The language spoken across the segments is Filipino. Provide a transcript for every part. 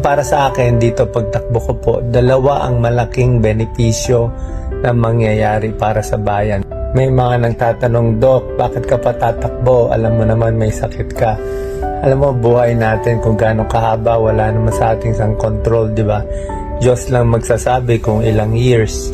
Para sa akin, dito pagtakbo ko po, dalawa ang malaking benepisyo na mangyayari para sa bayan. May mga nagtatanong, Dok, bakit ka pa tatakbo? Alam mo naman may sakit ka. Alam mo, buhay natin kung gaano kahaba, wala naman sa ating sang control, di ba? Diyos lang magsasabi kung ilang years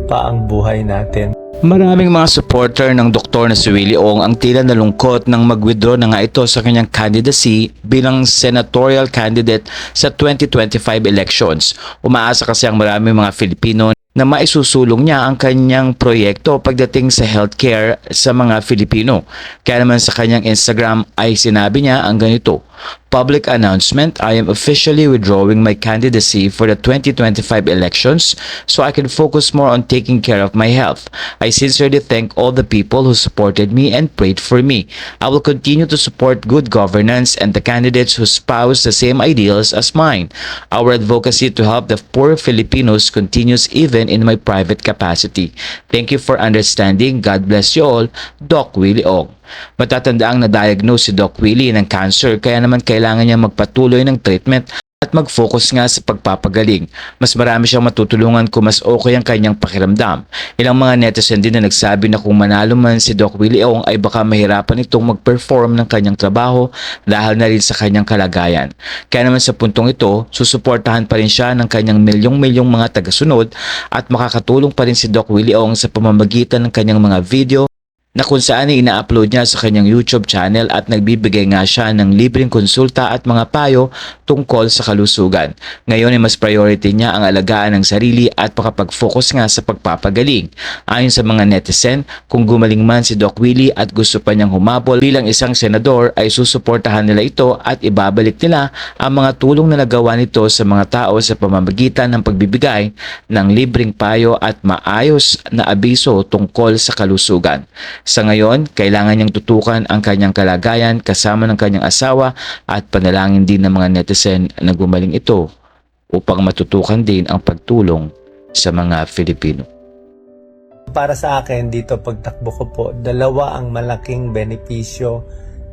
pa ang buhay natin. Maraming mga supporter ng doktor na si Willie Ong ang tila nalungkot nang mag-withdraw na nga ito sa kanyang candidacy bilang senatorial candidate sa 2025 elections. Umaasa kasi ang maraming mga Filipino na maisusulong niya ang kanyang proyekto pagdating sa healthcare sa mga Filipino. Kaya naman sa kanyang Instagram ay sinabi niya ang ganito, "Public announcement, I am officially withdrawing my candidacy for the 2025 elections so I can focus more on taking care of my health. I sincerely thank all the people who supported me and prayed for me. I will continue to support good governance and the candidates who espouse the same ideals as mine. Our advocacy to help the poor Filipinos continues even in my private capacity. Thank you for understanding. God bless you all, Doc Willie Ong." Matatandaang na-diagnose si Doc Willie ng cancer kaya naman kailangan niya magpatuloy ng treatment at mag-focus nga sa pagpapagaling. Mas marami siyang matutulungan kung mas okay ang kanyang pakiramdam. Ilang mga netizen din na nagsabi na kung manalo man si Doc Willie Ong ay baka mahirapan itong mag-perform ng kanyang trabaho dahil na rin sa kanyang kalagayan. Kaya naman sa puntong ito, susuportahan pa rin siya ng kanyang milyong-milyong mga tagasunod at makakatulong pa rin si Doc Willie Ong sa pamamagitan ng kanyang mga video na kung saan ay ina-upload niya sa kanyang YouTube channel at nagbibigay nga siya ng libreng konsulta at mga payo tungkol sa kalusugan. Ngayon ay mas priority niya ang alagaan ng sarili at makapag-focus nga sa pagpapagaling. Ayon sa mga netizen, kung gumaling man si Doc Willie at gusto pa niyang humabol bilang isang senador ay susuportahan nila ito at ibabalik nila ang mga tulong na nagawa nito sa mga tao sa pamamagitan ng pagbibigay ng libreng payo at maayos na abiso tungkol sa kalusugan. Sa ngayon, kailangan niyang tutukan ang kanyang kalagayan kasama ng kanyang asawa at panalangin din ng mga netizen na gumaling ito upang matutukan din ang pagtulong sa mga Filipino. Para sa akin, dito pagtakbo ko po, dalawa ang malaking benepisyo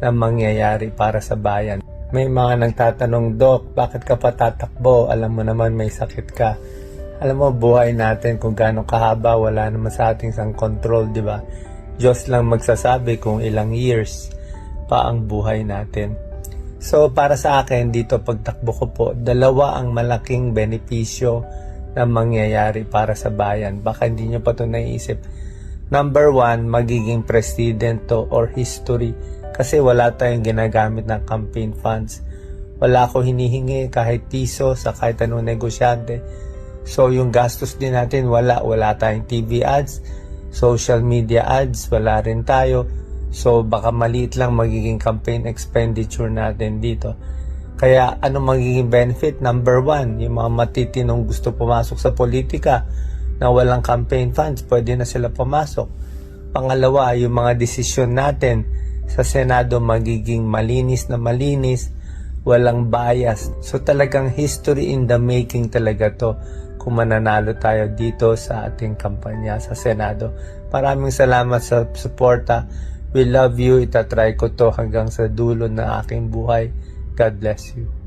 na mangyayari para sa bayan. May mga nagtatanong, Dok, bakit ka pa tatakbo? Alam mo naman may sakit ka. Alam mo, buhay natin kung gaano kahaba, wala naman sa ating sang control, di ba? Diyos lang magsasabi kung ilang years pa ang buhay natin. So para sa akin, dito pagtakbo ko po, dalawa ang malaking benepisyo na mangyayari para sa bayan. Baka hindi nyo pa ito naisip. Number one, magiging president to or history kasi wala tayong ginagamit ng campaign funds. Wala ako hinihingi kahit piso sa kahit anong negosyante. So yung gastos din natin, wala tayong TV ads, social media ads, wala rin tayo. So baka maliit lang magiging campaign expenditure natin dito. Kaya ano magiging benefit? Number one, yung mga matitinong gusto pumasok sa politika na walang campaign funds, pwede na sila pumasok. Pangalawa, yung mga desisyon natin sa Senado magiging malinis na malinis, walang bias. So talagang history in the making talaga to kung mananalo tayo dito sa ating kampanya sa Senado. Maraming salamat sa suporta. We love you. Itatry ko to hanggang sa dulo ng aking buhay. God bless you.